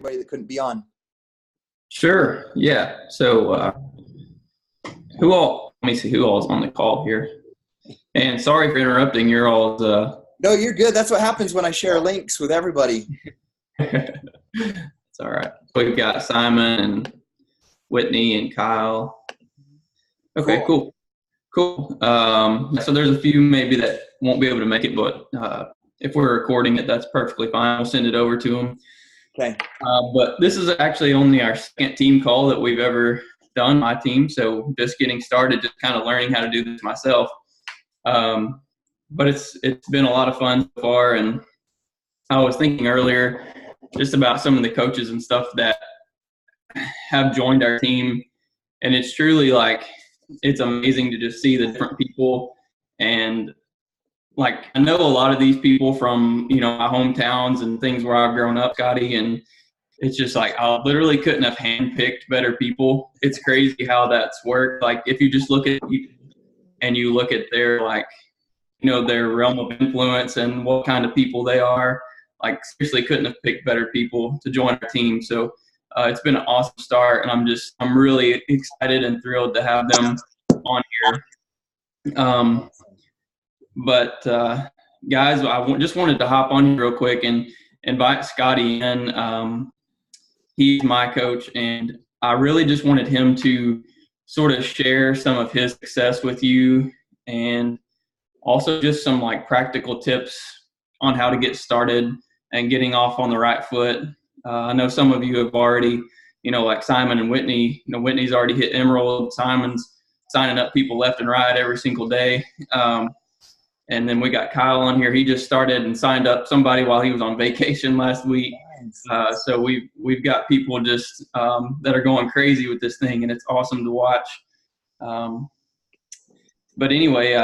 everybody that couldn't be on. Sure. Yeah. So, let me see who all is on the call here. And sorry for interrupting your all's. No, you're good. That's what happens when I share links with everybody. It's all right. We've got Simon and Whitney and Kyle. Okay, cool. So there's a few maybe that won't be able to make it, but if we're recording it, that's perfectly fine. We'll send it over to them. Okay. But this is actually only our second team call that we've ever done, my team. So just getting started, just kind of learning how to do this myself. But it's been a lot of fun so far. And I was thinking earlier just about some of the coaches and stuff that have joined our team. And it's truly it's amazing to just see the different people. And I know a lot of these people from, my hometowns and things where I've grown up, Scotty, and it's just I literally couldn't have handpicked better people. It's crazy how that's worked. If you just look at and you look at their their realm of influence and what kind of people they are, seriously couldn't have picked better people to join our team. So it's been an awesome start, and I'm really excited and thrilled to have them on here. But guys, I just wanted to hop on here real quick and invite Scotty in. He's my coach, and I really just wanted him to sort of share some of his success with you, and also just some practical tips on how to get started and getting off on the right foot. I know some of you have already, like Simon and Whitney. Whitney's already hit Emerald. Simon's signing up people left and right every single day. And then we got Kyle on here. He just started and signed up somebody while he was on vacation last week. So we've got people just that are going crazy with this thing, and it's awesome to watch. But anyway,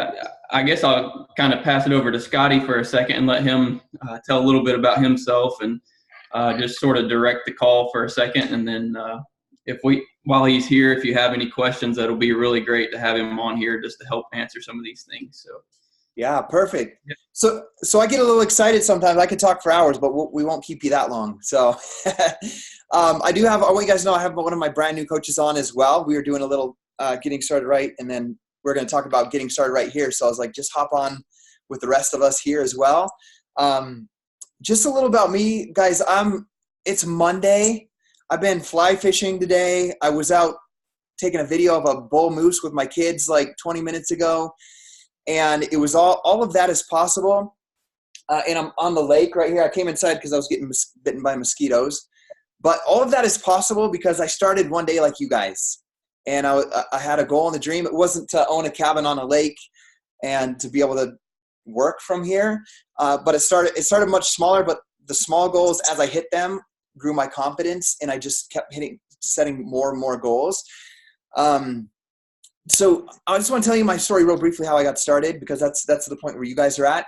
I guess I'll kind of pass it over to Scotty for a second and let him tell a little bit about himself and just sort of direct the call for a second. And then while he's here, if you have any questions, that'll be really great to have him on here just to help answer some of these things. So. Yeah, perfect. So I get a little excited sometimes. I could talk for hours, but we won't keep you that long. So I want you guys to know I have one of my brand new coaches on as well. We were doing a little getting started right, and then we're going to talk about getting started right here. So I was like, just hop on with the rest of us here as well. Just a little about me, guys. It's Monday. I've been fly fishing today. I was out taking a video of a bull moose with my kids 20 minutes ago. And it was all of that is possible. And I'm on the lake right here. I came inside because I was getting bitten by mosquitoes. But all of that is possible because I started one day like you guys. And I had a goal and a dream. It wasn't to own a cabin on a lake and to be able to work from here. But it started much smaller. But the small goals, as I hit them, grew my confidence. And I just kept setting more and more goals. So I just want to tell you my story real briefly, how I got started, because that's the point where you guys are at.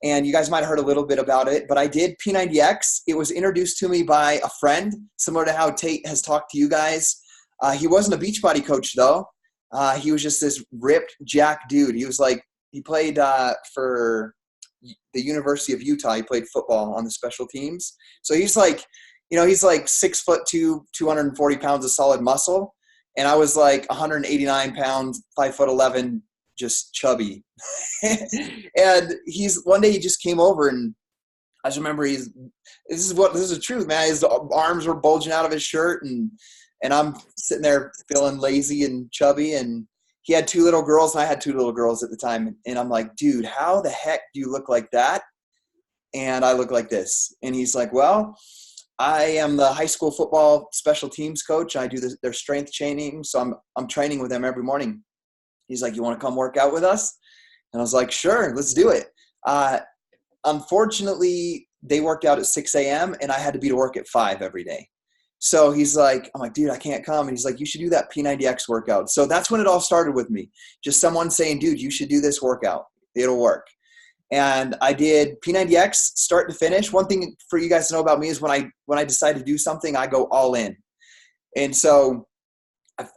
And you guys might have heard a little bit about it, but I did P90X. It was introduced to me by a friend, similar to how Tate has talked to you guys. He wasn't a Beachbody coach, though. He was just this ripped, jack dude. He played for the University of Utah. He played football on the special teams. So he's 6'2", 240 pounds of solid muscle. And I was 189 pounds, 5'11", just chubby. And one day he just came over, and I just remember this is the truth, man. His arms were bulging out of his shirt, and I'm sitting there feeling lazy and chubby. And he had two little girls, and I had two little girls at the time. And I'm like, dude, how the heck do you look like that? And I look like this. And he's like, well, I am the high school football special teams coach. I do their strength training. So I'm training with them every morning. He's like, you want to come work out with us? And I was like, sure, let's do it. Unfortunately, they worked out at 6 a.m. and I had to be to work at 5 every day. So I'm like, dude, I can't come. And he's like, you should do that P90X workout. So that's when it all started with me. Just someone saying, dude, you should do this workout. It'll work. And I did P90X start to finish. One thing for you guys to know about me is when I decide to do something, I go all in. And so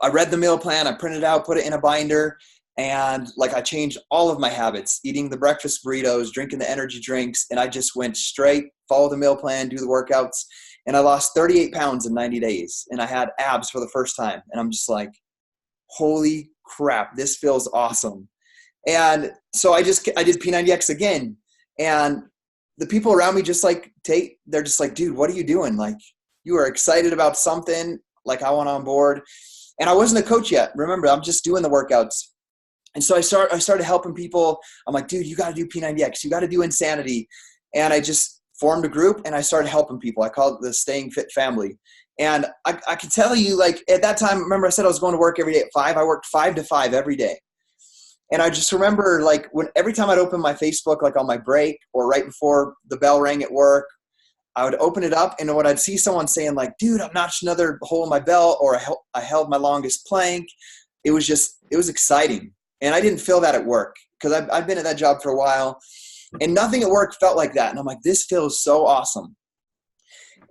I read the meal plan, I printed it out, put it in a binder, and I changed all of my habits, eating the breakfast burritos, drinking the energy drinks, and I just went straight, follow the meal plan, do the workouts. and I lost 38 pounds in 90 days. And I had abs for the first time. And I'm just like, holy crap, this feels awesome. And so I did P90X again. And the people around me they're just like, dude, what are you doing? Like, you are excited about something. Like, I want on board. And I wasn't a coach yet. Remember, I'm just doing the workouts. And so I started helping people. I'm like, dude, you got to do P90X. You got to do Insanity. And I just formed a group and I started helping people. I call it the Staying Fit Family. And I can tell you, like, at that time, remember I said I was going to work every day at 5. I worked 5 to 5 every day. And I just remember, like, every time I'd open my Facebook, like on my break or right before the bell rang at work, I would open it up, and when I'd see someone saying, like, dude, I've notched another hole in my belt, or I held my longest plank, it was exciting. And I didn't feel that at work because I've been at that job for a while, and nothing at work felt like that. And I'm like, this feels so awesome.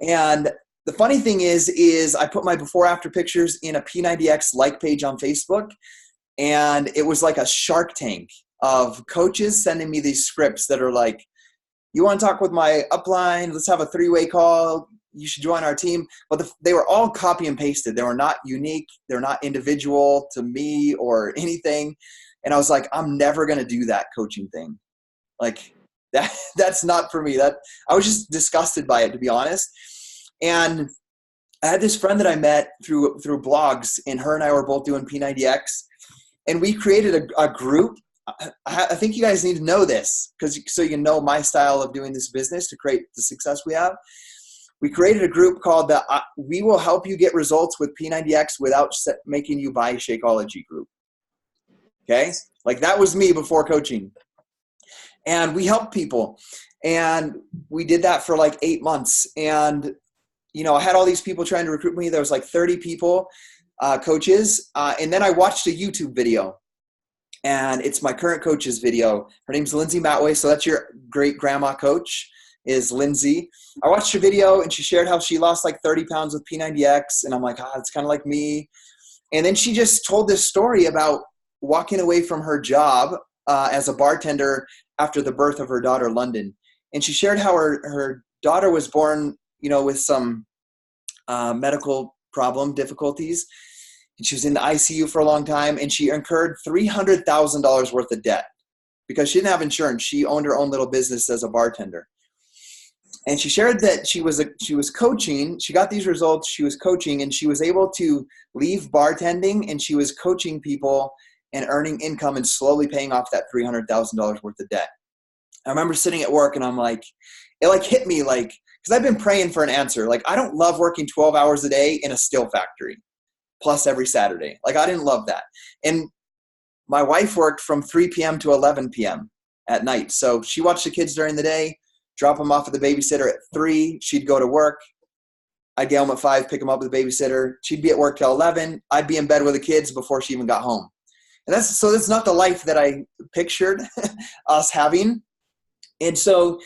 And the funny thing is I put my before after pictures in a P90X like page on Facebook, and it was like a Shark Tank of coaches sending me these scripts that are like, you want to talk with my upline? Let's have a 3-way call. You should join our team. But they were all copy and pasted. They were not unique. They're not individual to me or anything. And I was like, I'm never going to do that coaching thing. Like, that's not for me. I was just disgusted by it, to be honest. And I had this friend that I met through blogs, and her and I were both doing P90X. And we created a group. I think you guys need to know this so you know my style of doing this business to create the success we have. We created a group called the We Will Help You Get Results with P90X Without Making You Buy Shakeology group. Okay? Like, that was me before coaching. And we helped people. And we did that for like 8 months. And, you know, I had all these people trying to recruit me. There was like 30 people, coaches. And then I watched a YouTube video. And it's my current coach's video. Her name's Lindsay Matway. So that's your great grandma coach, is Lindsay. I watched her video, and she shared how she lost like 30 pounds with P90X. And I'm like, it's kind of like me. And then she just told this story about walking away from her job as a bartender after the birth of her daughter, London. And she shared how her daughter was born, you know, with some medical difficulties. And she was in the ICU for a long time, and she incurred $300,000 worth of debt because she didn't have insurance. She owned her own little business as a bartender. And she shared that she was coaching. She got these results. She was coaching, and she was able to leave bartending, and she was coaching people and earning income and slowly paying off that $300,000 worth of debt. I remember sitting at work, and I'm like, it like hit me, like, because I've been praying for an answer. Like, I don't love working 12 hours a day in a steel factory plus every Saturday. Like, I didn't love that. And my wife worked from 3 p.m. to 11 p.m. at night. So she watched the kids during the day, drop them off at the babysitter at 3. She'd go to work. I'd get home at 5, pick them up with the babysitter. She'd be at work till 11. I'd be in bed with the kids before she even got home. And that's not the life that I pictured us having. And so,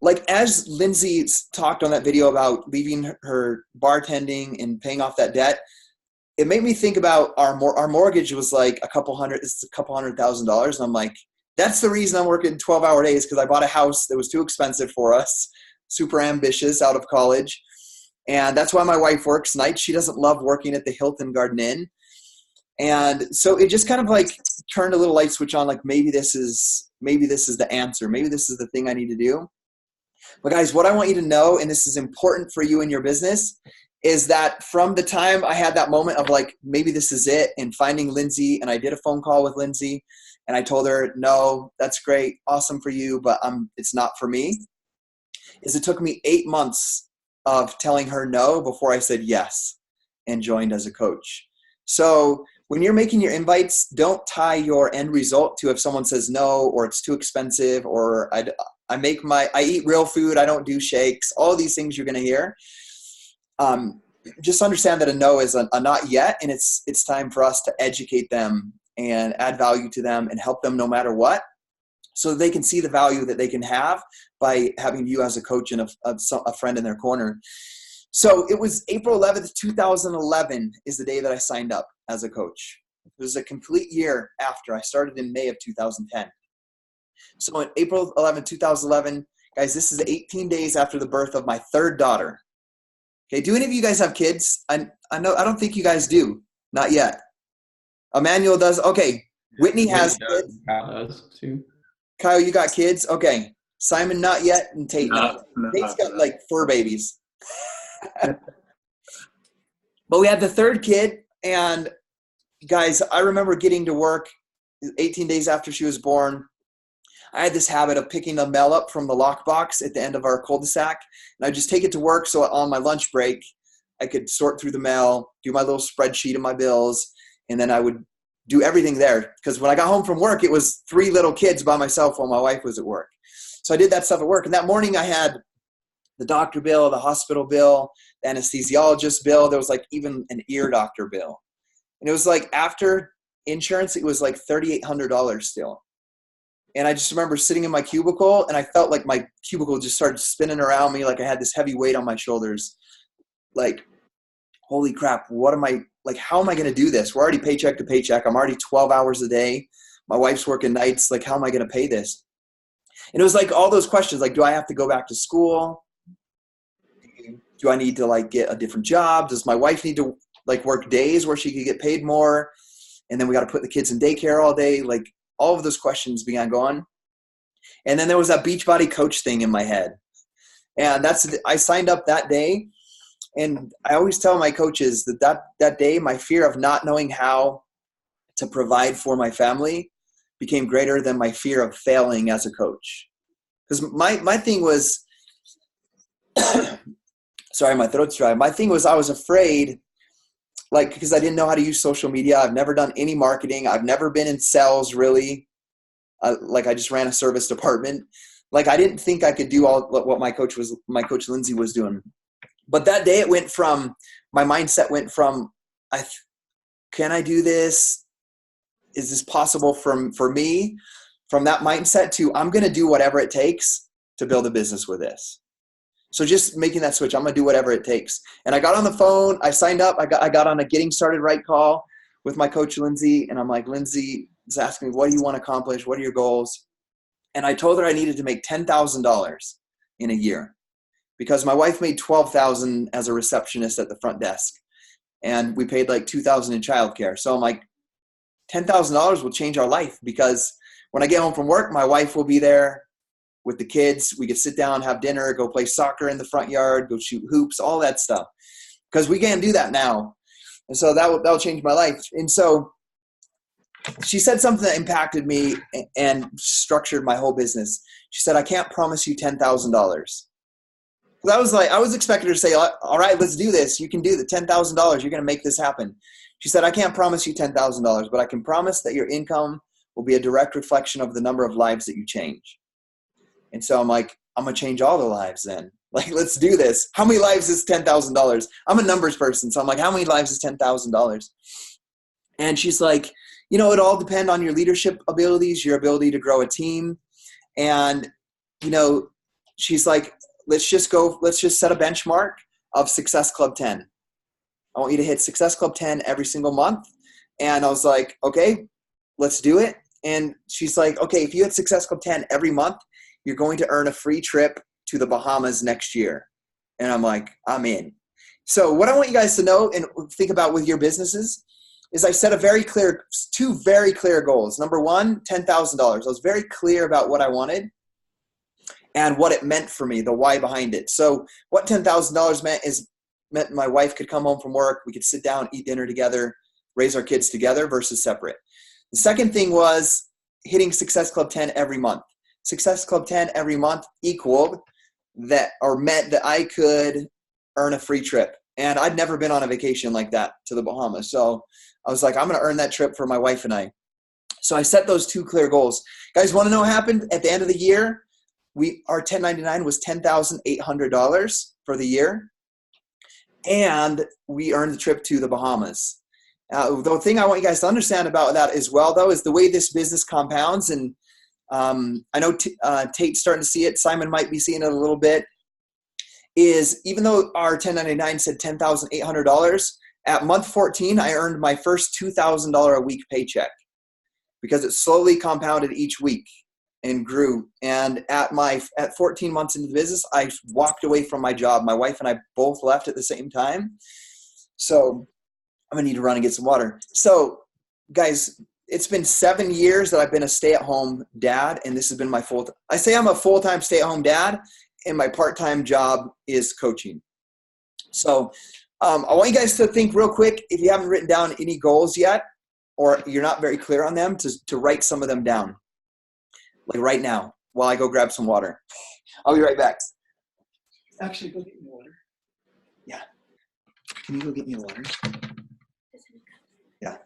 like, as Lindsay talked on that video about leaving her bartending and paying off that debt, it made me think about our mortgage was like $200,000. And I'm like, that's the reason I'm working 12-hour days, because I bought a house that was too expensive for us, super ambitious out of college. And that's why my wife works nights. She doesn't love working at the Hilton Garden Inn. And so it just kind of like turned a little light switch on, like, maybe this is the answer. Maybe this is the thing I need to do. But guys, what I want you to know, and this is important for you in your business, is that from the time I had that moment of like, maybe this is it, and finding Lindsay, and I did a phone call with Lindsay, and I told her, no, that's great, awesome for you, but it's not for me, is it took me 8 months of telling her no before I said yes and joined as a coach. So when you're making your invites, don't tie your end result to if someone says no, or it's too expensive, or I eat real food, I don't do shakes, all these things you're going to hear. Just understand that a no is a not yet, and it's time for us to educate them and add value to them and help them no matter what, so they can see the value that they can have by having you as a coach and a friend in their corner. So it was April 11th, 2011 is the day that I signed up as a coach. It was a complete year after. I started in May of 2010. So on April 11th, 2011, guys, this is 18 days after the birth of my third daughter. Okay. Do any of you guys have kids? I know, I don't think you guys do. Not yet. Emmanuel does. Okay. Whitney has kids. Kyle does too. Kyle, you got kids? Okay. Simon, not yet. And Tate, not yet. Tate's got like fur babies. But we had the third kid, and guys, I remember getting to work 18 days after she was born. I had this habit of picking the mail up from the lockbox at the end of our cul-de-sac, and I'd just take it to work so on my lunch break I could sort through the mail, do my little spreadsheet of my bills, and then I would do everything there. Because when I got home from work, it was 3 little kids by myself while my wife was at work. So I did that stuff at work. And that morning I had the doctor bill, the hospital bill, the anesthesiologist bill. There was like even an ear doctor bill. And it was like after insurance, it was like $3,800 still. And I just remember sitting in my cubicle, and I felt like my cubicle just started spinning around me. Like I had this heavy weight on my shoulders. Like, holy crap, how am I going to do this? We're already paycheck to paycheck. I'm already 12 hours a day. My wife's working nights. Like, how am I going to pay this? And it was like all those questions, like, do I have to go back to school? Do I need to like get a different job? Does my wife need to like work days where she could get paid more? And then we got to put the kids in daycare all day. Like all of those questions began going. And then there was that Beachbody coach thing in my head. And I signed up that day. And I always tell my coaches that day, my fear of not knowing how to provide for my family became greater than my fear of failing as a coach. Because my thing was, sorry, my throat's dry. My thing was I was afraid, like, because I didn't know how to use social media. I've never done any marketing. I've never been in sales, really. I just ran a service department. Like, I didn't think I could do all what my coach Lindsay was doing. But that day my mindset went from, can I do this? Is this possible for me? From that mindset to, I'm going to do whatever it takes to build a business with this. So just making that switch, I'm going to do whatever it takes. And I got on the phone, I signed up, I got on a Getting Started Right call with my coach, Lindsay. And I'm like, Lindsay is asking me, what do you want to accomplish? What are your goals? And I told her I needed to make $10,000 in a year, because my wife made $12,000 as a receptionist at the front desk. And we paid like $2,000 in childcare. So I'm like, $10,000 will change our life, because when I get home from work, my wife will be there with the kids. We could sit down, have dinner, go play soccer in the front yard, go shoot hoops, all that stuff. Because we can't do that now. And so that'll change my life. And so she said something that impacted me and structured my whole business. She said, I can't promise you $10,000. I was expecting her to say, all right, let's do this. You can do the $10,000. You're going to make this happen. She said, I can't promise you $10,000, but I can promise that your income will be a direct reflection of the number of lives that you change. And so I'm like, I'm going to change all the lives then. Like, let's do this. How many lives is $10,000? I'm a numbers person. So I'm like, how many lives is $10,000? And she's like, it all depends on your leadership abilities, your ability to grow a team. And, she's like, let's just set a benchmark of Success Club 10. I want you to hit Success Club 10 every single month. And I was like, okay, let's do it. And she's like, okay, if you hit Success Club 10 every month, you're going to earn a free trip to the Bahamas next year. And I'm like, I'm in. So what I want you guys to know and think about with your businesses is I set two very clear goals. Number one, $10,000. I was very clear about what I wanted and what it meant for me, the why behind it. So what $10,000 meant my wife could come home from work. We could sit down, eat dinner together, raise our kids together versus separate. The second thing was hitting Success Club 10 every month. Success Club 10 every month equaled that, or meant that I could earn a free trip. And I'd never been on a vacation like that to the Bahamas. So I was like, I'm going to earn that trip for my wife and I. So I set those two clear goals. Guys, want to know what happened at the end of the year? Our 1099 was $10,800 for the year. And we earned the trip to the Bahamas. The thing I want you guys to understand about that as well, though, is the way this business compounds. And I know Tate's starting to see it. Simon might be seeing it a little bit. Is even though our 1099 said $10,800, at month 14, I earned my first $2,000 a week paycheck because it slowly compounded each week. and grew. And at 14 months into the business, I walked away from my job. My wife and I both left at the same time. So I'm gonna need to run and get some water. So guys, it's been 7 years that I've been a stay-at-home dad, and this has been my I say I'm a full-time stay-at-home dad, and my part-time job is coaching. So I want you guys to think real quick, if you haven't written down any goals yet, or you're not very clear on them, to write some of them down. Like right now, while I go grab some water. I'll be right back. Actually, go get me water. Yeah. Can you go get me water? Yeah.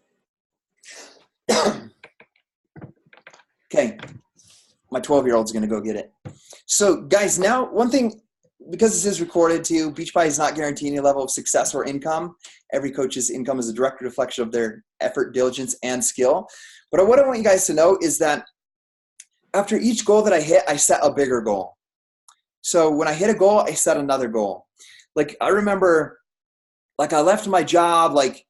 Okay. My 12-year-old's going to go get it. So, guys, now one thing, because this is recorded too, Beachbody is not guaranteeing a level of success or income. Every coach's income is a direct reflection of their effort, diligence, and skill. But what I want you guys to know is that after each goal that I hit, I set a bigger goal. So when I hit a goal, I set another goal. Like I remember, like I left my job, like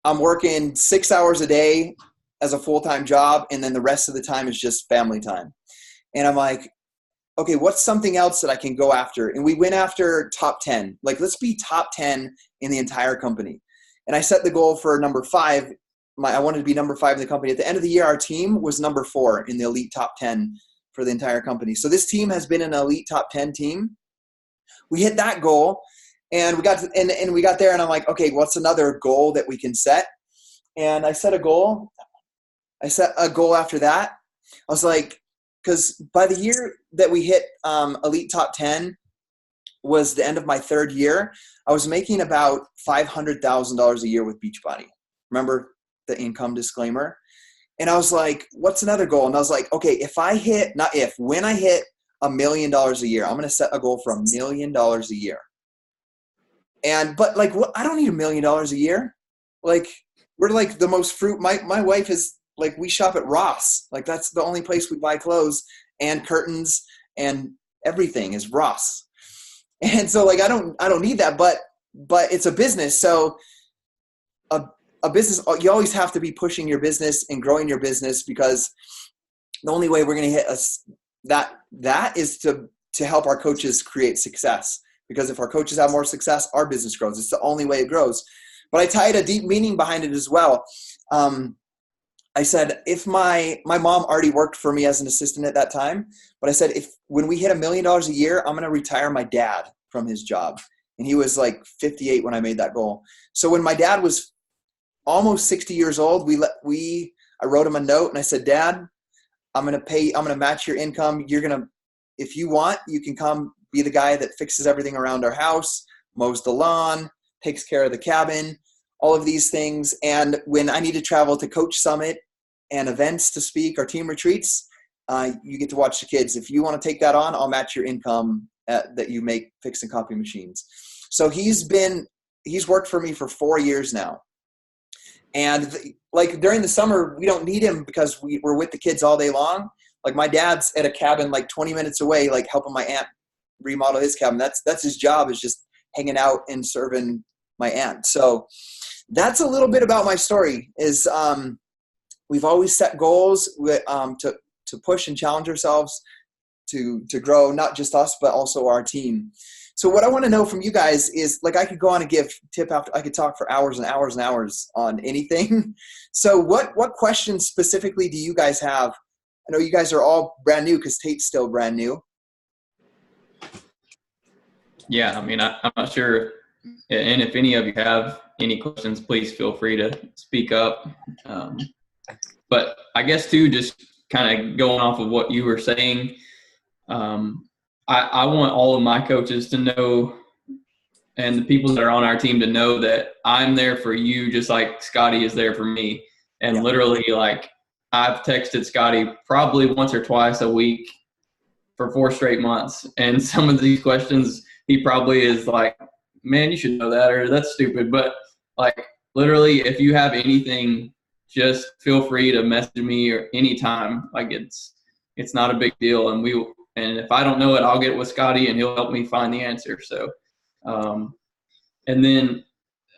I'm working 6 hours a day as a full-time job, and then the rest of the time is just family time. And I'm like, okay, what's something else that I can go after? And we went after top 10. Like, let's be top 10 in the entire company. And I set the goal for number 5. I wanted to be number 5 in the company. At the end of the year, our team was number 4 in the elite top 10 for the entire company. So this team has been an elite top 10 team. We hit that goal, and we got to, and we got there, and I'm like, okay, what's another goal that we can set? And I set a goal. I set a goal after that. I was like, because by the year that we hit elite top 10 was the end of my 3rd year, I was making about $500,000 a year with Beachbody. Remember the income disclaimer? And I was like, what's another goal? And I was like, okay, when I hit $1 million a year, I'm going to set a goal for $1 million a year. But like, what? I don't need $1 million a year. Like, we're like the most my wife is like, we shop at Ross. Like, that's the only place we buy clothes and curtains and everything is Ross. And so like, I don't need that, but it's a business. So a business, you always have to be pushing your business and growing your business, because the only way we're going to hit that is to help our coaches create success. Because if our coaches have more success, our business grows. It's the only way it grows. But I tied a deep meaning behind it as well. I said, if my mom already worked for me as an assistant at that time, but I said, when we hit $1 million a year, I'm going to retire my dad from his job. And he was like 58 when I made that goal. So when my dad was almost 60 years old, I wrote him a note and I said, Dad, I'm going to match your income. If you want, you can come be the guy that fixes everything around our house, mows the lawn, takes care of the cabin, all of these things. And when I need to travel to Coach Summit and events to speak or team retreats, you get to watch the kids. If you want to take that on, I'll match your income that you make fixing copy machines. So he's worked for me for 4 years now. And like during the summer, we don't need him because we're with the kids all day long. Like my dad's at a cabin like 20 minutes away, like helping my aunt remodel his cabin. That's his job, is just hanging out and serving my aunt. So that's a little bit about my story. Is we've always set goals to push and challenge ourselves to grow, not just us, but also our team. So what I want to know from you guys is, like, I could go on and give tip after, I could talk for hours and hours and hours on anything. So what questions specifically do you guys have? I know you guys are all brand new because Tate's still brand new. Yeah, I mean, I'm not sure. And if any of you have any questions, please feel free to speak up. But I guess too, just kind of going off of what you were saying, I want all of my coaches to know, and the people that are on our team to know, that I'm there for you just like Scotty is there for me. And yeah. Literally, like, I've texted Scotty probably once or twice a week for 4 straight months. And some of these questions, he probably is like, man, you should know that, or that's stupid. But like, literally, if you have anything, just feel free to message me or anytime. Like, it's not a big deal. And if I don't know it, I'll get with Scotty and he'll help me find the answer. So, and then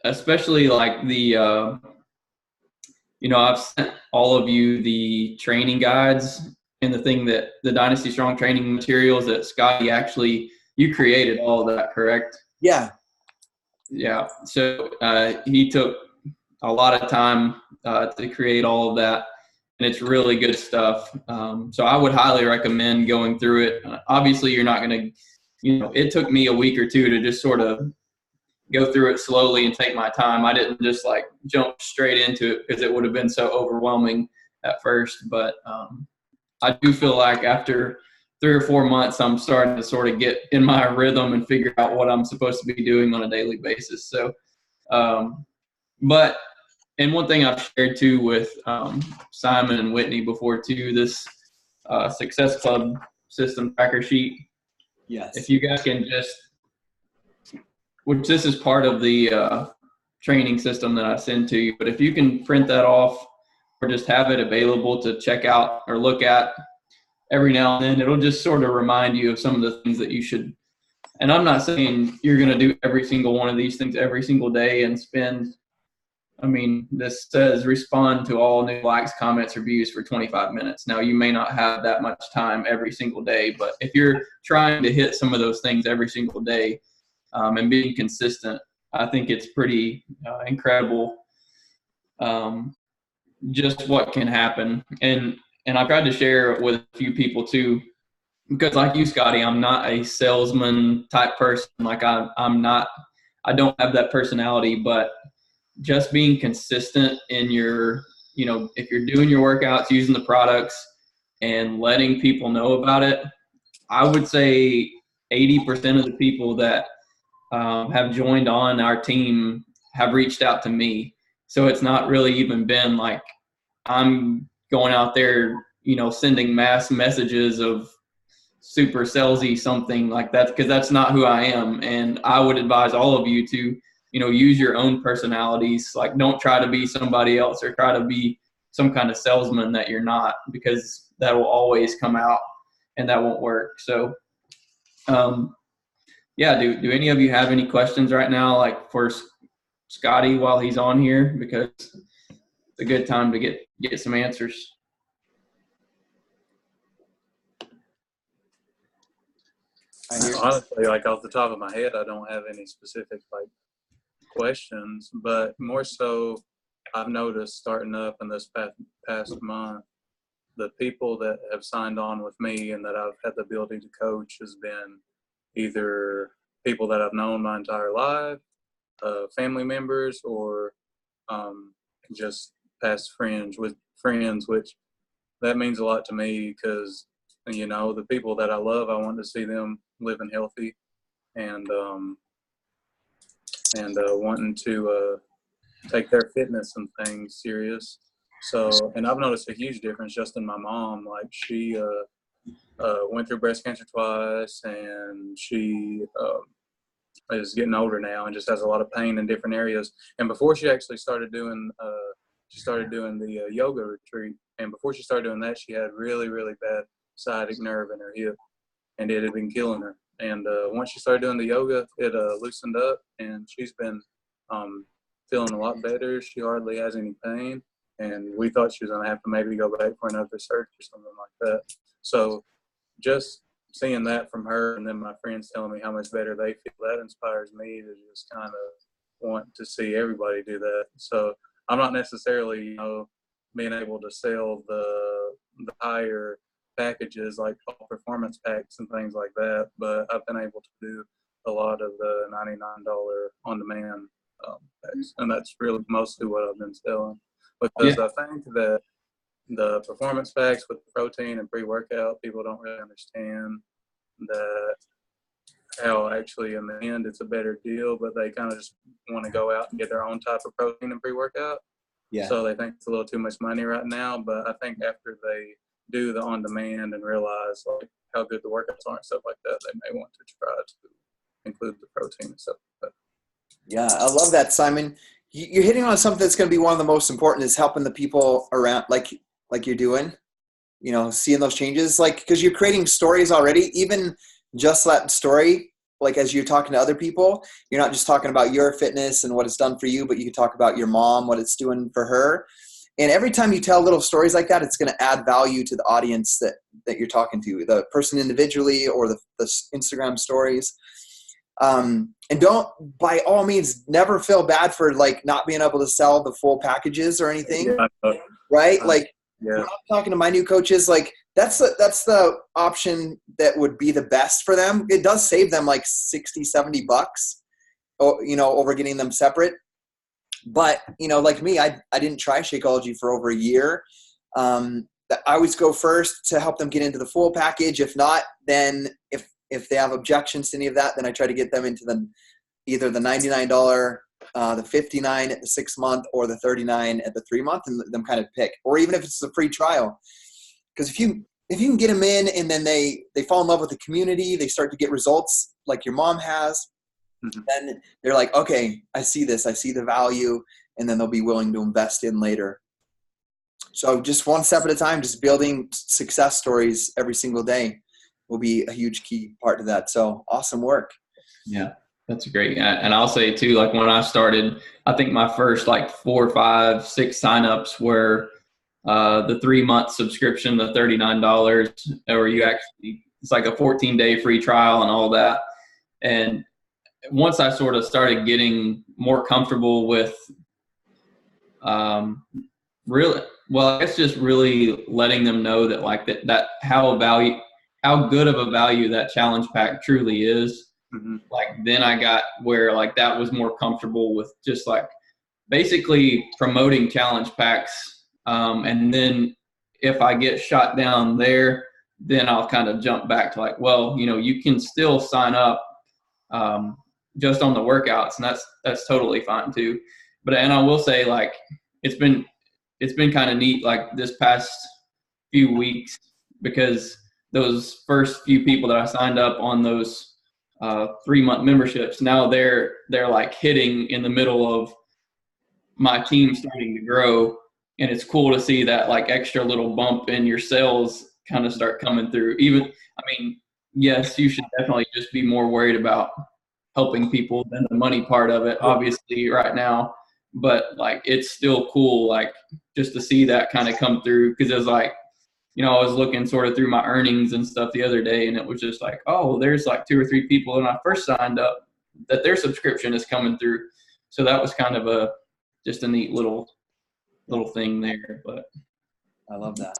especially like I've sent all of you the training guides, and the thing that the Dynasty Strong training materials that Scotty actually, you created all of that, correct? Yeah. Yeah. So he took a lot of time to create all of that, and it's really good stuff. So I would highly recommend going through it. Obviously, you're not going to, it took me a week or two to just sort of go through it slowly and take my time. I didn't just like jump straight into it because it would have been so overwhelming at first. But I do feel like after 3 or 4 months, I'm starting to sort of get in my rhythm and figure out what I'm supposed to be doing on a daily basis. So, and one thing I've shared too with Simon and Whitney before too, this Success Club system tracker sheet. Yes. If you guys can just, which this is part of the training system that I send to you, but if you can print that off or just have it available to check out or look at every now and then, it'll just sort of remind you of some of the things that you should. And I'm not saying you're going to do every single one of these things every single day and spend, this says respond to all new likes, comments, reviews for 25 minutes. Now, you may not have that much time every single day, but if you're trying to hit some of those things every single day and being consistent, I think it's pretty incredible just what can happen. And I've tried to share it with a few people too, because like you, Scotty, I'm not a salesman type person. Like I don't have that personality, but just being consistent in your, if you're doing your workouts, using the products and letting people know about it, I would say 80% of the people that have joined on our team have reached out to me. So it's not really even been like I'm going out there, sending mass messages of super salesy something like that, because that's not who I am. And I would advise all of you to, use your own personalities. Like, don't try to be somebody else or try to be some kind of salesman that you're not, because that will always come out and that won't work. So, yeah, do any of you have any questions right now, like for Scotty while he's on here? Because it's a good time to get some answers. Honestly, like off the top of my head, I don't have any specific questions, but more so I've noticed starting up in this past month, the people that have signed on with me and that I've had the ability to coach has been either people that I've known my entire life, family members, or just past friends, which that means a lot to me because, the people that I love, I want to see them living healthy and wanting to take their fitness and things serious. So, and I've noticed a huge difference just in my mom. Like she went through breast cancer twice, and she is getting older now and just has a lot of pain in different areas. And before she actually started doing, the yoga retreat. And before she started doing that, she had really, really bad sciatic nerve in her hip, and it had been killing her. And once she started doing the yoga, it loosened up, and she's been feeling a lot better. She hardly has any pain, and we thought she was going to have to maybe go back for another surgery or something like that. So just seeing that from her, and then my friends telling me how much better they feel, that inspires me to just kind of want to see everybody do that. So I'm not necessarily, being able to sell the higher packages like performance packs and things like that, but I've been able to do a lot of the $99 on-demand packs, and that's really mostly what I've been selling. Because I think that the performance packs with protein and pre-workout, people don't really understand that how actually in the end it's a better deal, but they kind of just want to go out and get their own type of protein and pre-workout. Yeah. So they think it's a little too much money right now, but I think after they do the on-demand and realize like how good the workouts are and stuff like that, they may want to try to include the protein and stuff like that. Yeah, I love that, Simon. You're hitting on something that's going to be one of the most important, is helping the people around, like you're doing, seeing those changes, because you're creating stories already. Even just that story, as you're talking to other people, you're not just talking about your fitness and what it's done for you, but you can talk about your mom, what it's doing for her. And every time you tell little stories like that, it's going to add value to the audience that you're talking to, the person individually or the Instagram stories. And don't, by all means, never feel bad for like not being able to sell the full packages or anything, right? Like when I'm talking to my new coaches, like that's the option that would be the best for them. It does save them like $60-$70, over getting them separate. But, like me, I didn't try Shakeology for over a year. I always go first to help them get into the full package. If not, then if they have objections to any of that, then I try to get them into either the $99, the $59 at the 6 month, or the $39 at the 3 month, and them kind of pick. Or even if it's a free trial. Because if you can get them in and then they fall in love with the community, they start to get results like your mom has, then they're like, okay, I see this, I see the value, and then they'll be willing to invest in later. So just one step at a time, just building success stories every single day will be a huge key part to that. So awesome work. Yeah, that's great. And I'll say too, like when I started, I think my first like 4, 5, 6 signups were the 3-month subscription, the $39, or it's like a 14-day free trial and all that. And once I sort of started getting more comfortable with just really letting them know that like that how good of a value that challenge pack truly is. Like then I got where like that was more comfortable with just like basically promoting challenge packs. And then if I get shot down there, then I'll kind of jump back to like, well, you can still sign up just on the workouts, and that's totally fine too. And I will say, like, it's been kind of neat, like this past few weeks, because those first few people that I signed up on those 3-month memberships, now they're like hitting in the middle of my team starting to grow, and it's cool to see that like extra little bump in your sales kind of start coming through. Yes, you should definitely just be more worried about helping people than the money part of it, obviously, right now. But like, it's still cool, like just to see that kind of come through. Cause it was like, I was looking sort of through my earnings and stuff the other day, and it was just like, oh, there's like 2 or 3 people when I first signed up that their subscription is coming through. So that was kind of just a neat little thing there. But I love that.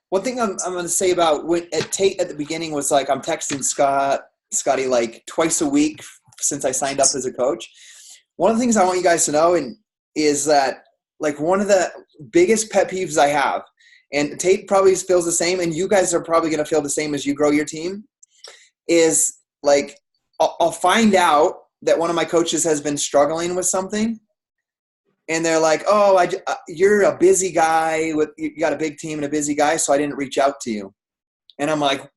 One thing I'm going to say about at Tate at the beginning was like, I'm texting Scotty like twice a week since I signed up as a coach. One of the things I want you guys to know is that like one of the biggest pet peeves I have, and Tate probably feels the same, and you guys are probably going to feel the same as you grow your team, is like I'll find out that one of my coaches has been struggling with something, and they're like, oh, you're a busy guy, you got a big team and a busy guy, so I didn't reach out to you. And I'm like,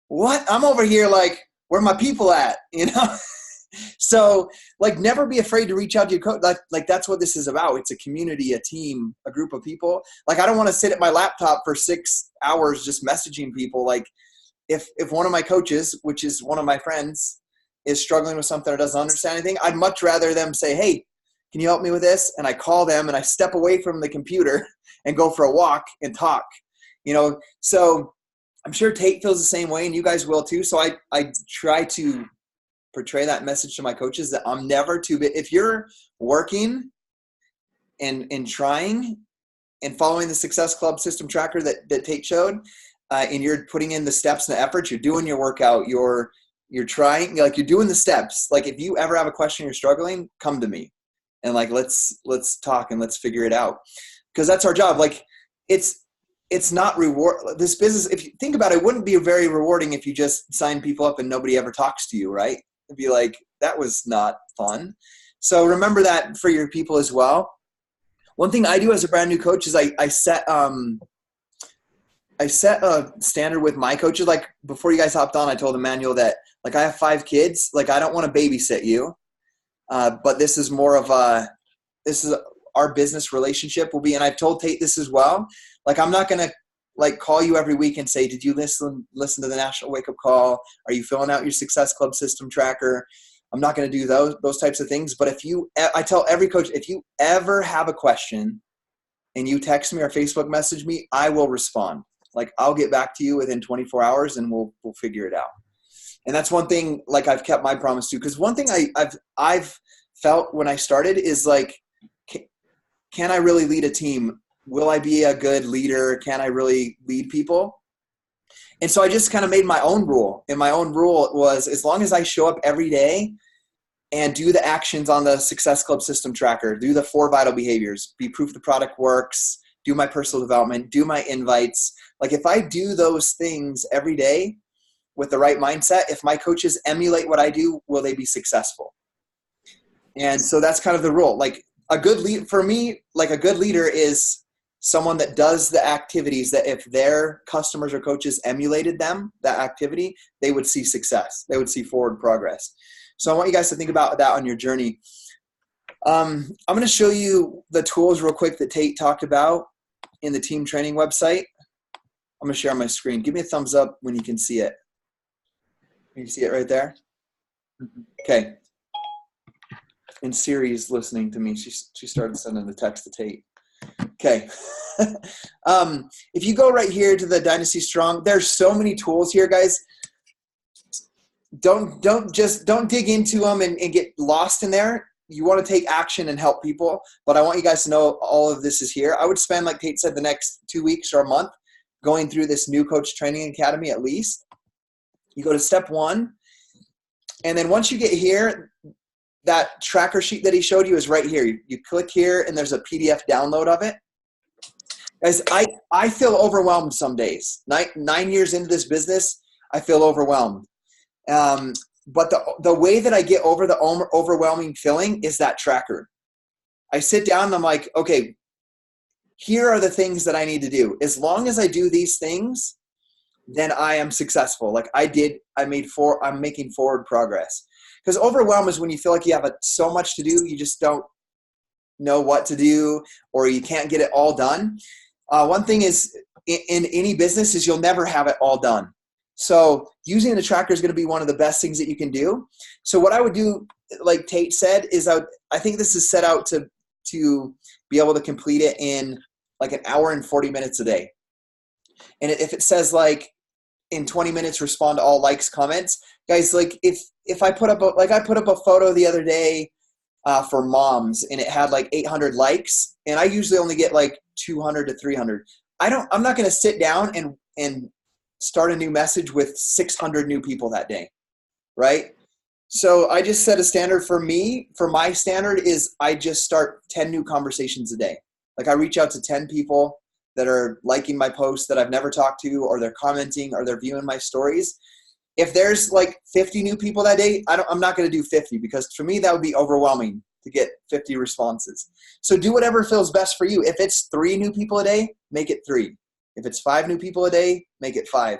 what? I'm over here like, where are my people at? So like, never be afraid to reach out to your coach. Like that's what this is about. It's a community, a team, a group of people. Like, I don't want to sit at my laptop for 6 hours just messaging people. Like if one of my coaches, which is one of my friends, is struggling with something or doesn't understand anything, I'd much rather them say, hey, can you help me with this? And I call them and I step away from the computer and go for a walk and talk, So I'm sure Tate feels the same way, and you guys will too. So I try to portray that message to my coaches that I'm never too big. If you're working and trying and following the Success Club system tracker that Tate showed, and you're putting in the steps and the efforts, you're doing your workout, you're trying, like you're doing the steps. Like if you ever have a question, you're struggling, come to me and like, let's talk and let's figure it out. Cause that's our job. Like it's not reward. This business, if you think about it, it wouldn't be very rewarding if you just sign people up and nobody ever talks to you, right? It'd be like, that was not fun. So remember that for your people as well. One thing I do as a brand new coach is I set a standard with my coaches. Like before you guys hopped on, I told Emmanuel that like I have 5 kids. Like I don't want to babysit you, but this is more of this is our business relationship will be. And I've told Tate this as well. Like I'm not going to like call you every week and say, did you listen to the National Wake Up Call? Are you filling out your Success Club system tracker? I'm not going to do those types of things. But I tell every coach, if you ever have a question and you text me or Facebook message me, I will respond. Like, I'll get back to you within 24 hours and we'll figure it out. And that's one thing, like, I've kept my promise to, because one thing I've felt when I started is like, can I really lead a team? Will I be a good leader? Can I really lead people? And so I just kind of made my own rule. And my own rule was, as long as I show up every day and do the actions on the Success Club system tracker, do the 4 vital behaviors, be proof the product works, do my personal development, do my invites. Like, if I do those things every day with the right mindset, if my coaches emulate what I do, will they be successful? And so that's kind of the rule. Like, a good lead for me, like, a good leader is someone that does the activities that if their customers or coaches emulated them, that activity, they would see success. They would see forward progress. So I want you guys to think about that on your journey. I'm going to show you the tools real quick that Tate talked about in the team training website. I'm going to share my screen. Give me a thumbs up when you can see it. You see it right there? Okay. And Siri's listening to me. She started sending the text to Tate. Okay. If you go right here to the Dynasty Strong, there's so many tools here, guys. Don't dig into them and get lost in there. You want to take action and help people, but I want you guys to know all of this is here. I would spend, like Tate said, the next 2 weeks or a month going through this new coach training academy at least. You go to step 1, and then once you get here, that tracker sheet that he showed you is right here. You click here, and there's a PDF download of it. Guys, I feel overwhelmed some days. 9 years into this business, I feel overwhelmed. But the way that I get over the overwhelming feeling is that tracker. I sit down and I'm like, okay, here are the things that I need to do. As long as I do these things, then I am successful. Like I'm making forward progress. Because overwhelm is when you feel like you have so much to do, you just don't know what to do, or you can't get it all done. One thing is in any business is you'll never have it all done. So using the tracker is going to be one of the best things that you can do. So what I would do, like Tate said, is I think this is set out to be able to complete it in like an hour and 40 minutes a day. And if it says like in 20 minutes, respond to all likes, comments, guys, like if I put up a photo the other day for moms and it had like 800 likes, and I usually only get like 200 to 300. I'm not going to sit down and start a new message with 600 new people that day, right? So I just set a standard for me. For my standard is I just start 10 new conversations a day. Like I reach out to 10 people that are liking my posts that I've never talked to, or they're commenting, or they're viewing my stories. If there's like 50 new people that day, I'm not going to do 50, because for me that would be overwhelming to get 50 responses. So do whatever feels best for you. If it's 3 new people a day, make it 3. If it's 5 new people a day, make it 5.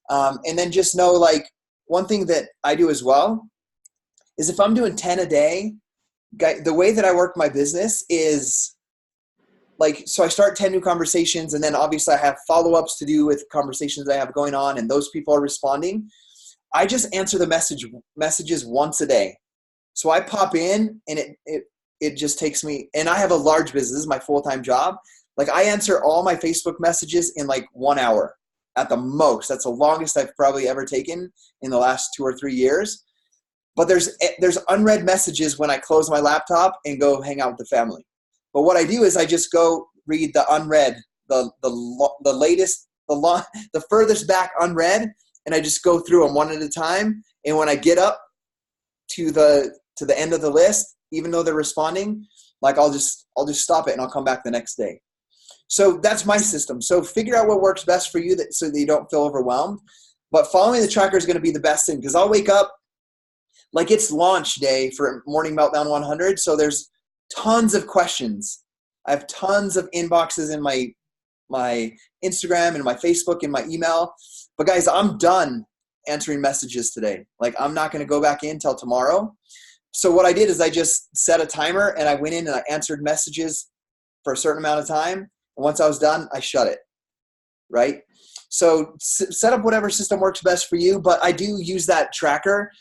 And then just know, like, one thing that I do as well is if I'm doing 10 a day, the way that I work my business is like, so I start 10 new conversations, and then obviously I have follow-ups to do with conversations I have going on, and those people are responding. I just answer the messages once a day. So I pop in, and it just takes me, and I have a large business. This is my full-time job. Like I answer all my Facebook messages in like 1 hour at the most. That's the longest I've probably ever taken in the last 2 or 3 years. But there's unread messages when I close my laptop and go hang out with the family. But what I do is I just go read the unread, the latest, the furthest back unread, and I just go through them one at a time. And when I get up to the end of the list, even though they're responding, like I'll just stop it and I'll come back the next day. So that's my system. So figure out what works best for you so that you don't feel overwhelmed. But following the tracker is going to be the best thing, because I'll wake up like it's launch day for Morning Meltdown 100. So there's tons of questions. I have tons of inboxes in my Instagram and my Facebook and my email. But guys, I'm done answering messages today. Like I'm not going to go back in till tomorrow. So what I did is I just set a timer, and I went in and I answered messages for a certain amount of time. And once I was done, I shut it, right? So set up whatever system works best for you, but I do use that tracker,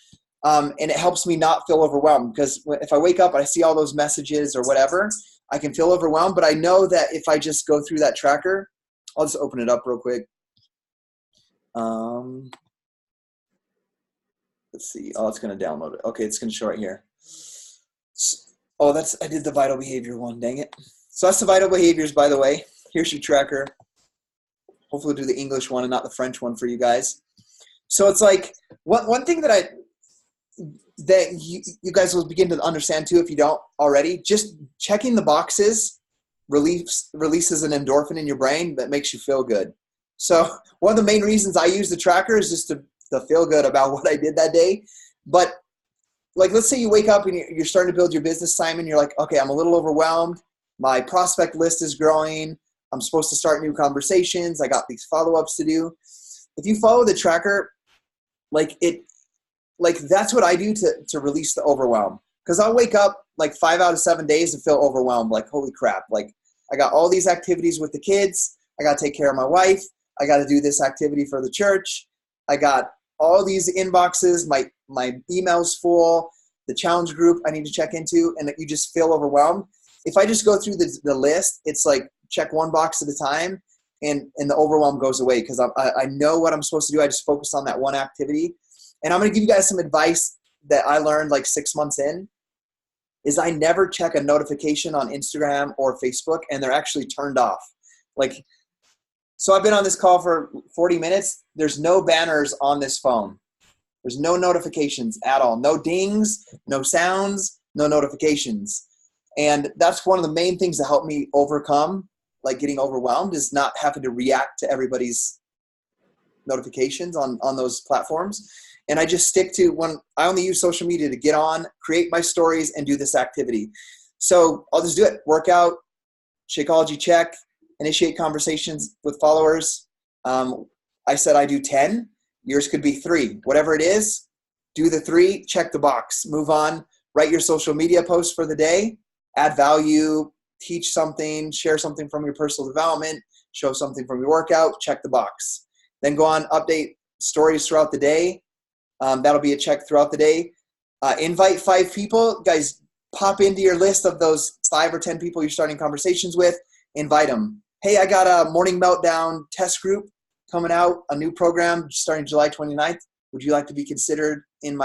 and it helps me not feel overwhelmed, because if I wake up and I see all those messages or whatever, I can feel overwhelmed, but I know that if I just go through that tracker, I'll just open it up real quick. Let's see. Oh, it's going to download it. Okay, it's going to show right here. Oh, I did the vital behavior one. Dang it. So that's the vital behaviors, by the way. Here's your tracker. Hopefully we'll do the English one and not the French one for you guys. So it's like one thing that you guys will begin to understand too, if you don't already, just checking the boxes releases an endorphin in your brain that makes you feel good. So one of the main reasons I use the tracker is just to feel good about what I did that day. But like, let's say you wake up and you're starting to build your business, Simon. You're like, okay, I'm a little overwhelmed. My prospect list is growing. I'm supposed to start new conversations. I got these follow-ups to do. If you follow the tracker, that's what I do to release the overwhelm. Because I'll wake up like 5 out of 7 days and feel overwhelmed. Like, holy crap. Like, I got all these activities with the kids. I got to take care of my wife. I got to do this activity for the church. I got all these inboxes, my email's full, the challenge group I need to check into, and you just feel overwhelmed. If I just go through the list, it's like check one box at a time, and the overwhelm goes away because I know what I'm supposed to do. I just focus on that one activity. And I'm going to give you guys some advice that I learned like 6 months in, is I never check a notification on Instagram or Facebook, and they're actually turned off. Like, so I've been on this call for 40 minutes. There's no banners on this phone. There's no notifications at all. No dings, no sounds, no notifications. And that's one of the main things that helped me overcome like getting overwhelmed, is not having to react to everybody's notifications on those platforms. And I just stick to I only use social media to get on, create my stories, and do this activity. So I'll just do it. Workout, Shakeology check, initiate conversations with followers. I said I do 10. Yours could be 3. Whatever it is, do the 3, check the box, move on, write your social media post for the day, add value, teach something, share something from your personal development, show something from your workout, check the box. Then go on, update stories throughout the day. That'll be a check throughout the day. Invite 5 people. Guys, pop into your list of those 5 or 10 people you're starting conversations with. Invite them. Hey, I got a Morning Meltdown test group coming out, a new program starting July 29th. Would you like to be considered in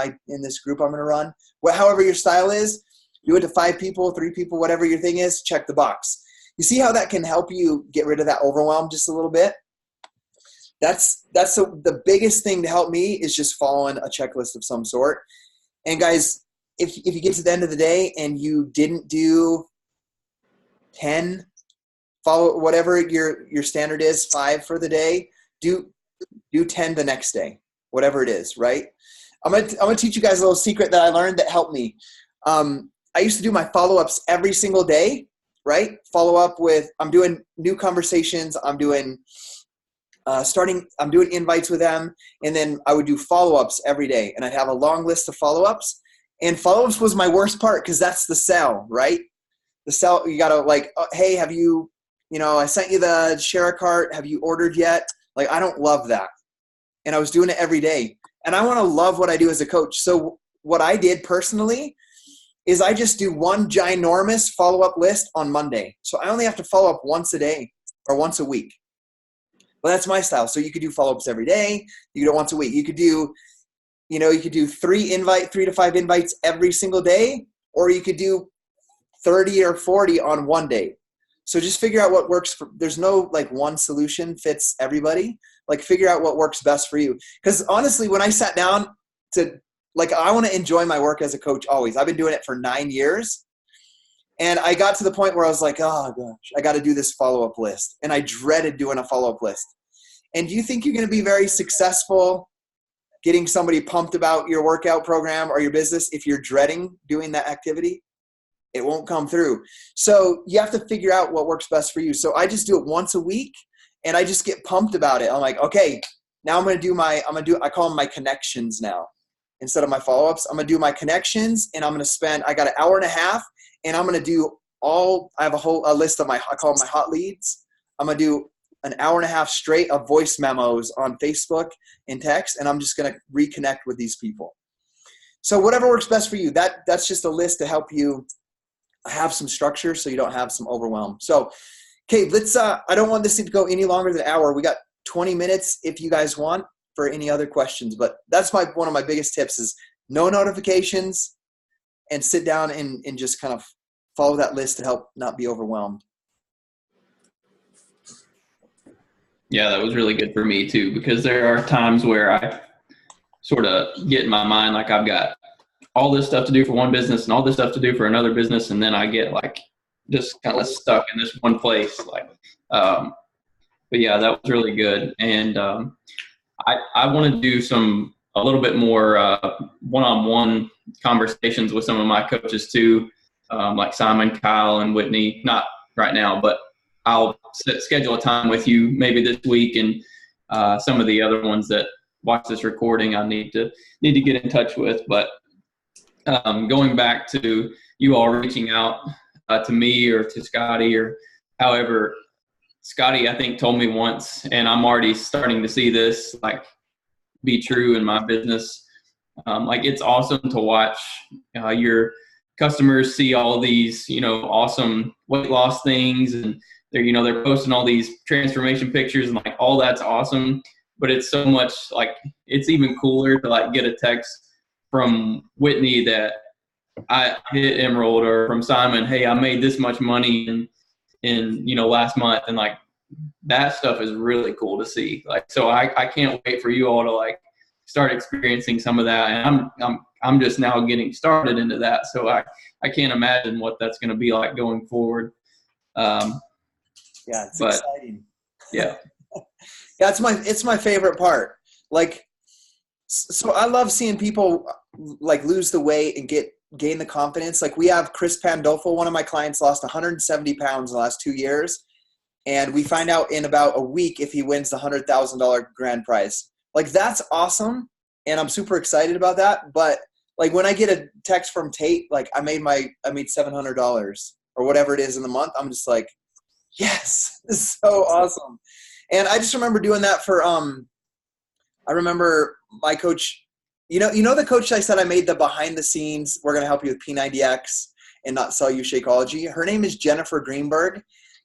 this group I'm going to run? However your style is, do it to 5 people, 3 people, whatever your thing is, check the box. You see how that can help you get rid of that overwhelm just a little bit? That's the biggest thing to help me, is just following a checklist of some sort. And guys, if you get to the end of the day and you didn't do 10, follow whatever your standard is, 5 for the day, do 10 the next day, whatever it is, right? I'm gonna teach you guys a little secret that I learned that helped me. I used to do my follow-ups every single day, right? Follow up with, I'm doing new conversations, I'm doing invites with them, and then I would do follow-ups every day, and I'd have a long list of follow-ups. And follow-ups was my worst part, because that's the sell, right? The sell, you gotta like, hey, have you, I sent you the share a cart, have you ordered yet? Like, I don't love that. And I was doing it every day. And I want to love what I do as a coach. So what I did personally is I just do one ginormous follow-up list on Monday. So I only have to follow up once a day or once a week. Well, that's my style. So you could do follow-ups every day. You could do it once a week. You could do, 3 to 5 invites every single day, or you could do 30 or 40 on one day. So just figure out what works there's no like one solution fits everybody. Like, figure out what works best for you. Because honestly, when I sat down I want to enjoy my work as a coach always. I've been doing it for 9 years. And I got to the point where I was like, oh gosh, I got to do this follow-up list. And I dreaded doing a follow-up list. And do you think you're going to be very successful getting somebody pumped about your workout program or your business if you're dreading doing that activity? It won't come through. So you have to figure out what works best for you. So I just do it once a week, and I just get pumped about it. I'm like, okay, now I call them my connections now. Instead of my follow-ups, I'm going to do my connections, and I got an hour and a half, and I'm going to do I have a list of I call them my hot leads. I'm going to do an hour and a half straight of voice memos on Facebook and text, and I'm just going to reconnect with these people. So whatever works best for you, that's just a list to help you have some structure so you don't have some overwhelm. So, okay, let's, I don't want this to go any longer than an hour. We got 20 minutes if you guys want for any other questions, but that's one of my biggest tips is no notifications and sit down and just kind of follow that list to help not be overwhelmed. Yeah, that was really good for me too, because there are times where I sort of get in my mind like I've got all this stuff to do for one business and all this stuff to do for another business, and then I get like just kind of stuck in this one place. Like, but yeah, that was really good, and I want to do a little bit more one-on-one conversations with some of my coaches too, like Simon, Kyle, and Whitney. Not right now, but I'll schedule a time with you maybe this week, and some of the other ones that watch this recording I need to get in touch with. But going back to you all reaching out to me or to Scotty or however, Scotty I think told me once, and I'm already starting to see this like be true in my business. Like it's awesome to watch your customers see all these, awesome weight loss things, and they're posting all these transformation pictures, and like all that's awesome. But it's so much like it's even cooler to like get a text from Whitney that I hit Emerald, or from Simon, hey, I made this much money in last month, and like that stuff is really cool to see. Like, so I can't wait for you all to like start experiencing some of that, and I'm just now getting started into that, so I can't imagine what that's going to be like going forward. Yeah, it's exciting. Yeah. Yeah, it's my favorite part. Like, so I love seeing people like lose the weight and gain the confidence. Like we have Chris Pandolfo, one of my clients, lost 170 pounds in the last 2 years. And we find out in about a week if he wins the $100,000 grand prize. Like that's awesome. And I'm super excited about that. But like when I get a text from Tate, like I made $700 or whatever it is in the month, I'm just like, yes, this is so awesome. And I just remember doing that for, I remember my coach, the coach I said I made the behind the scenes, we're going to help you with P90X and not sell you Shakeology. Her name is Jennifer Greenberg.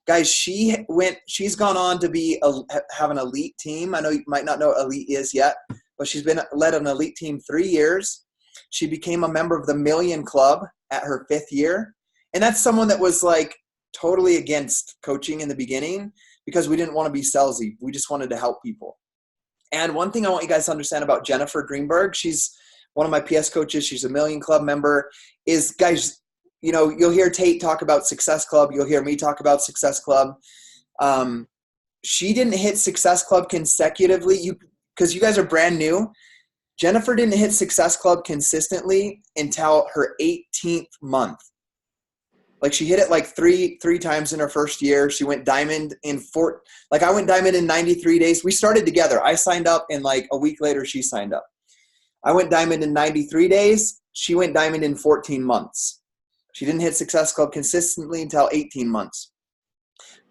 Guys, she's gone on to have an elite team. I know you might not know what elite is yet, but she's led an elite team 3 years. She became a member of the Million Club at her 5th year. And that's someone that was like totally against coaching in the beginning because we didn't want to be salesy. We just wanted to help people. And one thing I want you guys to understand about Jennifer Greenberg, she's one of my PS coaches. She's a Million Club member. Is, guys, you'll hear Tate talk about Success Club. You'll hear me talk about Success Club. She didn't hit Success Club consecutively because you guys are brand new. Jennifer didn't hit Success Club consistently until her 18th month. Like she hit it like three times in her first year. She went diamond I went diamond in 93 days. We started together. I signed up and like a week later she signed up. I went diamond in 93 days. She went diamond in 14 months. She didn't hit Success Club consistently until 18 months.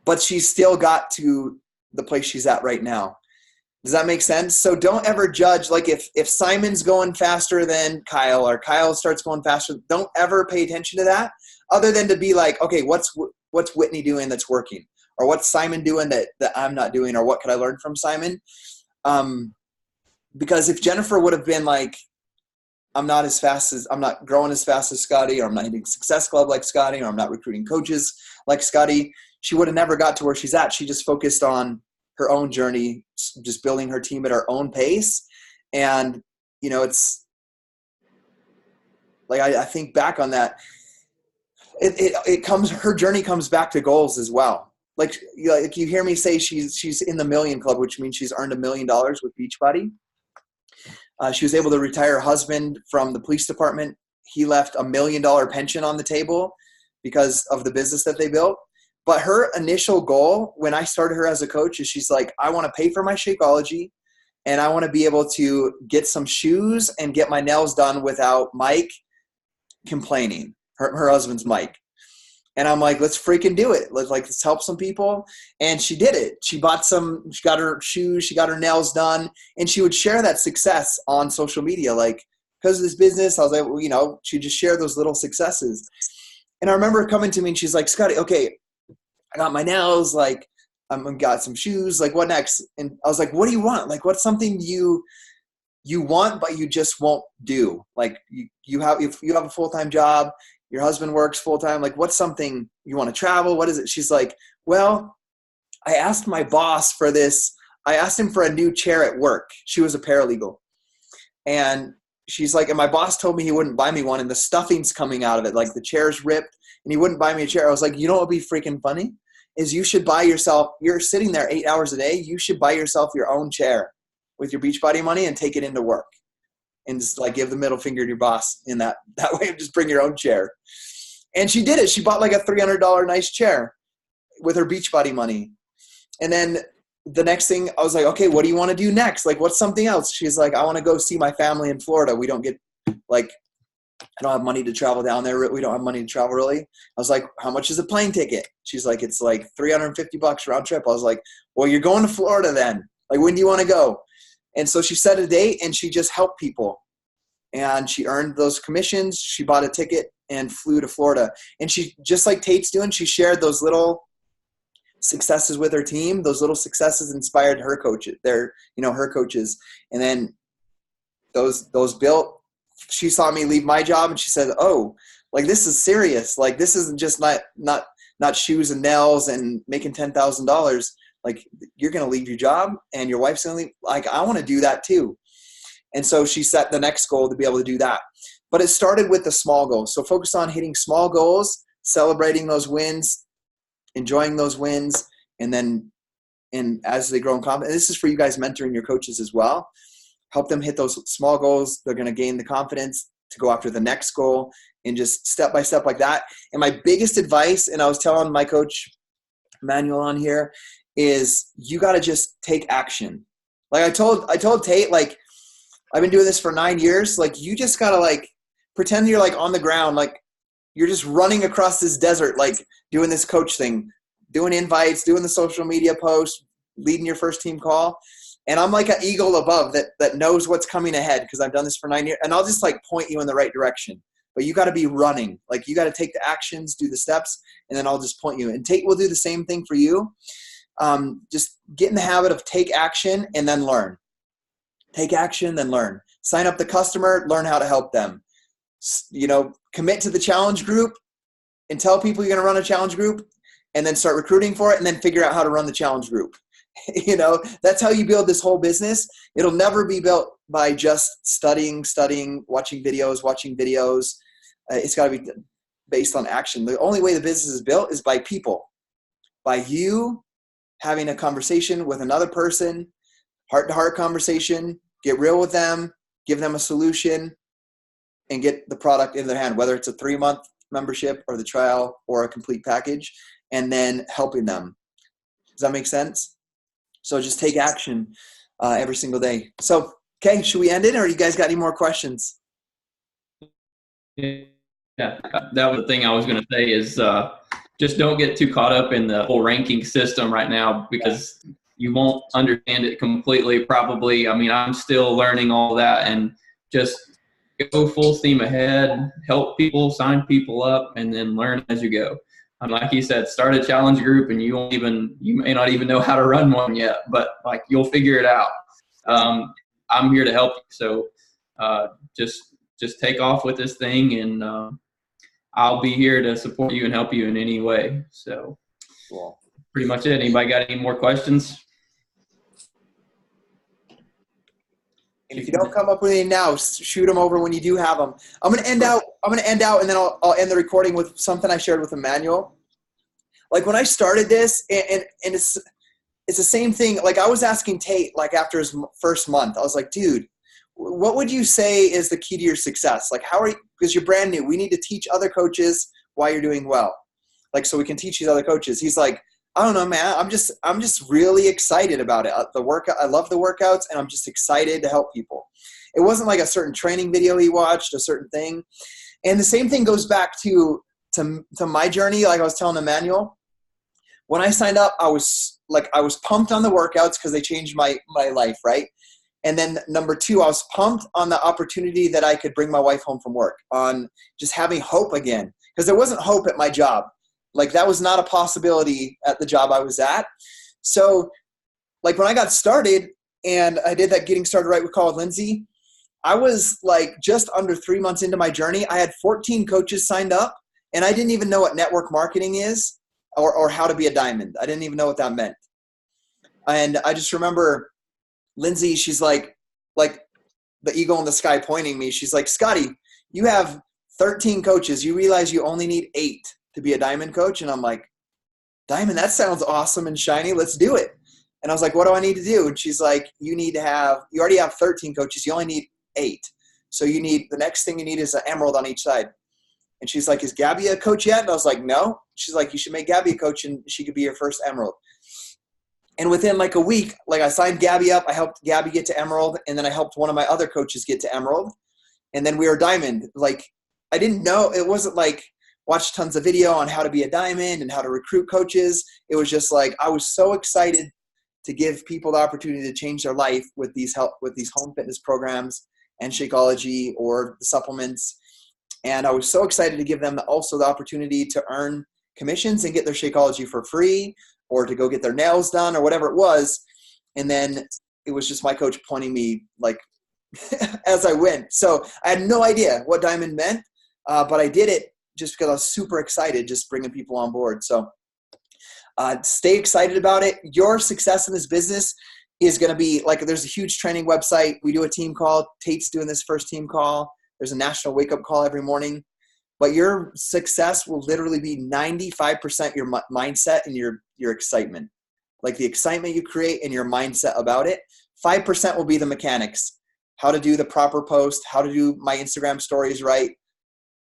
But she still got to the place she's at right now. Does that make sense? So don't ever judge, like if Simon's going faster than Kyle or Kyle starts going faster, don't ever pay attention to that other than to be like, okay, what's Whitney doing that's working? Or what's Simon doing that I'm not doing? Or what could I learn from Simon? Because if Jennifer would have been like, I'm not growing as fast as Scotty, or I'm not hitting Success Club like Scotty, or I'm not recruiting coaches like Scotty, she would have never got to where she's at. She just focused on her own journey, just building her team at her own pace. And, it's like, I think back on that, her journey comes back to goals as well. Like you hear me say she's in the Million Club, which means she's earned $1 million with Beachbody. She was able to retire her husband from the police department. He left $1 million pension on the table because of the business that they built. But her initial goal when I started her as a coach is she's like, I want to pay for my Shakeology and I want to be able to get some shoes and get my nails done without Mike complaining, her husband's Mike. And I'm like, let's freaking do it. Let's help some people. And she did it. She got her shoes, she got her nails done, and she would share that success on social media. Like, because of this business, I was like, she'd just share those little successes. And I remember her coming to me and she's like, Scotty, okay, I got my nails, like I'm got some shoes, like what next? And I was like, what do you want? Like, what's something you want, but you just won't do? Like if you have a full-time job, your husband works full-time, like what's something you want to travel? What is it? She's like, well, I asked my boss for this. I asked him for a new chair at work. She was a paralegal. And she's like, and my boss told me he wouldn't buy me one and the stuffing's coming out of it. Like the chair's ripped and he wouldn't buy me a chair. I was like, you know what would be freaking funny? Is you should buy yourself, you're sitting there 8 hours a day, you should buy yourself your own chair with your Beachbody money and take it into work. And just like give the middle finger to your boss in that way, just bring your own chair. And she did it. She bought like a $300 nice chair with her Beachbody money. And then the next thing I was like, okay, what do you want to do next? Like, what's something else? She's like, I want to go see my family in Florida. We don't get like, I don't have money to travel down there. We don't have money to travel really. I was like, how much is a plane ticket? She's like, it's like $350 round trip. I was like, well, you're going to Florida then. Like, when do you want to go? And so she set a date and she just helped people. And she earned those commissions. She bought a ticket and flew to Florida. And she, just like Tate's doing, she shared those little successes with her team. Those little successes inspired her coaches, her coaches. And then those built. She saw me leave my job and she said, oh, like this is serious. Like this isn't just not shoes and nails and making $10,000. Like you're going to leave your job and your wife's going to leave. Like, I want to do that too. And so she set the next goal to be able to do that. But it started with the small goals. So focus on hitting small goals, celebrating those wins, enjoying those wins. And as they grow in confidence, this is for you guys mentoring your coaches as well. Help them hit those small goals. They're going to gain the confidence to go after the next goal and just step by step like that. And my biggest advice, and I was telling my coach Manuel on here, is you got to just take action. Like I told Tate, like, I've been doing this for 9 years. Like you just got to like pretend you're like on the ground. Like you're just running across this desert, like doing this coach thing, doing invites, doing the social media posts, leading your first team call. And I'm like an eagle above that knows what's coming ahead because I've done this for 9 years. And I'll just like point you in the right direction. But you got to be running. Like you got to take the actions, do the steps, and then I'll just point you. And Tate will do the same thing for you. Just get in the habit of take action and then learn. Take action, then learn. Sign up the customer, learn how to help them. Commit to the challenge group and tell people you're going to run a challenge group and then start recruiting for it and then figure out how to run the challenge group. That's how you build this whole business. It'll never be built by just studying, watching videos. It's got to be based on action. The only way the business is built is by people, by you having a conversation with another person, heart-to-heart conversation, get real with them, give them a solution, and get the product in their hand, whether it's a 3-month membership or the trial or a complete package, and then helping them. Does that make sense? So just take action every single day. So, okay, should we end it, or you guys got any more questions? Yeah, that was the thing I was going to say is just don't get too caught up in the whole ranking system right now because you won't understand it completely probably. I mean, I'm still learning all that, and just go full steam ahead, help people, sign people up, and then learn as you go. Like you said, start a challenge group and you may not even know how to run one yet, but like you'll figure it out. I'm here to help you. So just take off with this thing and I'll be here to support you and help you in any way. So cool. Pretty much it. Anybody got any more questions? And if you don't come up with any now, shoot them over when you do have them. I'm going to end out, and then I'll end the recording with something I shared with Emmanuel. Like when I started this, and it's the same thing. Like I was asking Tate, like after his first month, I was like, dude, what would you say is the key to your success? Like because you're brand new. We need to teach other coaches why you're doing well. Like, so we can teach these other coaches. He's like, I don't know, man. I'm just really excited about it. The workout, I love the workouts, and I'm just excited to help people. It wasn't like a certain training video he watched, a certain thing. And the same thing goes back to my journey. Like I was telling Emmanuel, when I signed up, I was pumped on the workouts because they changed my life, right? And then number 2, I was pumped on the opportunity that I could bring my wife home from work, on just having hope again. because there wasn't hope at my job. Like that was not a possibility at the job I was at. So like when I got started and I did that Getting Started Right with Carl Lindsay, I was like just under 3 months into my journey. I had 14 coaches signed up, and I didn't even know what network marketing is or how to be a diamond. I didn't even know what that meant. And I just remember Lindsay, she's like the eagle in the sky pointing me. She's like, Scotty, you have 13 coaches. You realize you only need 8 to be a diamond coach? And I'm like, diamond, that sounds awesome and shiny. Let's do it. And I was like, what do I need to do? And she's like, you already have 13 coaches. You only need 8. So the next thing you need is an emerald on each side. And she's like, is Gabby a coach yet? And I was like, no. She's like, you should make Gabby a coach and she could be your first emerald. And within like a week, like I signed Gabby up, I helped Gabby get to emerald, and then I helped one of my other coaches get to emerald. And then we were diamond. Like I didn't know, it wasn't like watch tons of video on how to be a diamond and how to recruit coaches. It was just like, I was so excited to give people the opportunity to change their life with these home fitness programs and Shakeology or the supplements. And I was so excited to give them also the opportunity to earn commissions and get their Shakeology for free, or to go get their nails done or whatever it was. And then it was just my coach pointing me like as I went. So I had no idea what diamond meant, but I did it just because I was super excited, just bringing people on board. So stay excited about it. Your success in this business is going to be like, there's a huge training website. We do a team call. Tate's doing this first team call. There's a national wake up call every morning. But your success will literally be 95% your mindset and your excitement. Like the excitement you create and your mindset about it. 5% will be the mechanics. How to do the proper post, how to do my Instagram stories right,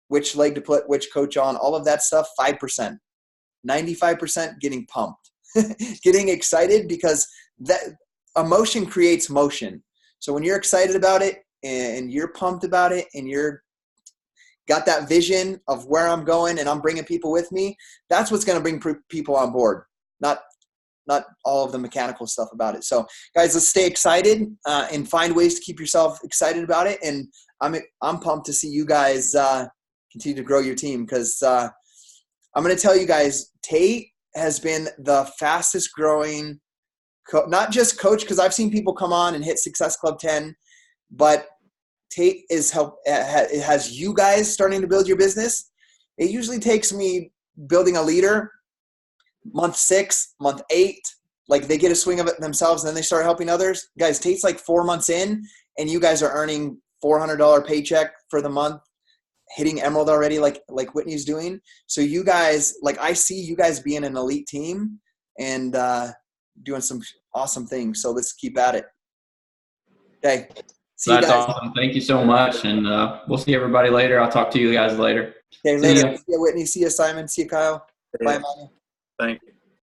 which leg to put which coach on, all of that stuff, 5%. 95% getting pumped. Getting excited, because that emotion creates motion. So when you're excited about it and you're pumped about it and you're got that vision of where I'm going and I'm bringing people with me, that's what's going to bring people on board, not all of the mechanical stuff about it. So guys, let's stay excited and find ways to keep yourself excited about it. And I'm pumped to see you guys continue to grow your team, because I'm going to tell you guys, Tate has been the fastest growing, not just coach, because I've seen people come on and hit Success Club 10, but Tate it has you guys starting to build your business. It usually takes me building a leader month 6, month 8, like they get a swing of it themselves and then they start helping others. Guys, Tate's like 4 months in and you guys are earning $400 paycheck for the month, hitting emerald already, like Whitney's doing. So you guys, like I see you guys being an elite team and doing some awesome things. So let's keep at it. Okay. That's awesome. Thank you so much. And we'll see everybody later. I'll talk to you guys later. Okay, later. See you, Whitney. See you, Simon. See you, Kyle. Yeah. Bye, Mama. Thank you.